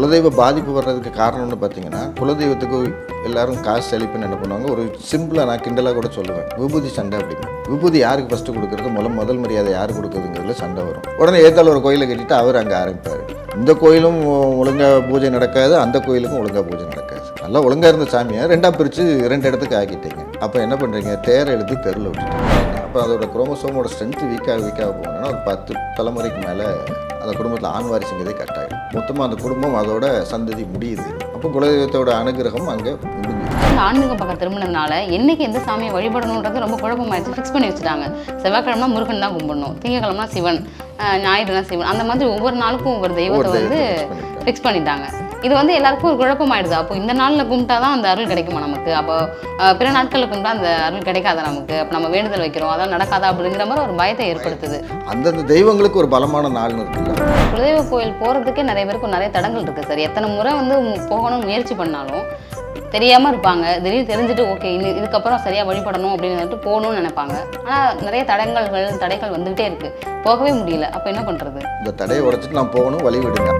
குலதெய்வ பாதிப்பு வர்றதுக்கு காரணம்னு பார்த்தீங்கன்னா, குலதெய்வத்துக்கு எல்லாரும் காசு செழிப்புன்னு என்ன பண்ணுவாங்க, ஒரு சிம்பிளாக நான் கிண்டலாக கூட சொல்லுவேன், விபூதி சண்டை அப்படின்னு. விபூதி யாருக்கு ஃபஸ்ட்டு கொடுக்குறது, முதல் மரியாதை யார் கொடுக்குறதுங்கிறதுல சண்டை வரும். உடனே ஏத்தால ஒரு கோயிலை கட்டிட்டு அவர் அங்கே ஆரம்பிப்பார். இந்த கோயிலும் ஒழுங்காக பூஜை நடக்காது, அந்த கோயிலுக்கும் ஒழுங்காக பூஜை நடக்காது. நல்லா ஒழுங்காக இருந்த சாமியை ரெண்டாக பிரித்து 2 இடத்துக்கு ஆக்கிட்டீங்க. அப்போ என்ன பண்ணுறீங்க, தேரை எடுத்து தெருவில் விட்டுட்டீங்க. அப்போ அதோட குரோமோசோமோட ஸ்ட்ரென்த்து வீக்காக போனோன்னா ஒரு 10 தலைமுறைக்கு மேலே அந்த குடும்பத்தில் ஆண் வாரிசுங்கிறதே கட்டாயிடும். மொத்தமாக அந்த குடும்பம் அதோட சந்ததி முடியுது. அப்போ குலதெய்வத்தோட அனுகிரகம் அங்கே முடிஞ்சுது. ஆன்மீக பக்கம் திரும்பினதுனால என்னைக்கு எந்த சாமியை வழிபடணுன்றது ரொம்ப குழப்பமாயிடுச்சு. ஃபிக்ஸ் பண்ணி வச்சுட்டாங்க. செவ்வாய்க்கிழமை முருகன் தான் கும்பிடணும், திங்கக்கிழமை சிவன், ஞாயிறு தான் சிவன், அந்த மாதிரி ஒவ்வொரு நாளுக்கும் ஒவ்வொரு தெய்வத்தை வந்து ஃபிக்ஸ் பண்ணிட்டாங்க. இது வந்து எல்லாருக்கும் ஒரு குழப்பமாயிடுது. அப்போ இந்த நாளில் கும்பிட்டா தான் அந்த அருள் கிடைக்குமா நமக்கு, அப்போ பிற நாட்களில் கும்பிட்டா அந்த அருள் கிடைக்காதா நமக்கு, அப்போ நம்ம வேண்டுதல் வைக்கிறோம் அதெல்லாம் நடக்காதா அப்படிங்கிற மாதிரி ஒரு பயத்தை ஏற்படுத்துது. அந்தந்த தெய்வங்களுக்கு ஒரு பலமான நாள்னு இருக்குல்ல. குலதெய்வ கோயில் போகிறதுக்கே நிறைய பேருக்கு நிறைய தடங்கள் இருக்குது சார். எத்தனை முறை வந்து போகணும்னு முயற்சி பண்ணாலும் தெரியாமல் இருப்பாங்க. திடீர்னு தெரிஞ்சுட்டு ஓகே இதுக்கப்புறம் சரியாக வழிபடணும் அப்படின்னு வந்துட்டு போகணும்னு நினைப்பாங்க. ஆனால் நிறைய தடைகள் வந்துகிட்டே இருக்குது, போகவே முடியல. அப்போ என்ன பண்ணுறது? இந்த தடையை உடைச்சிட்டு நான் போகணும், வழி விடுங்க.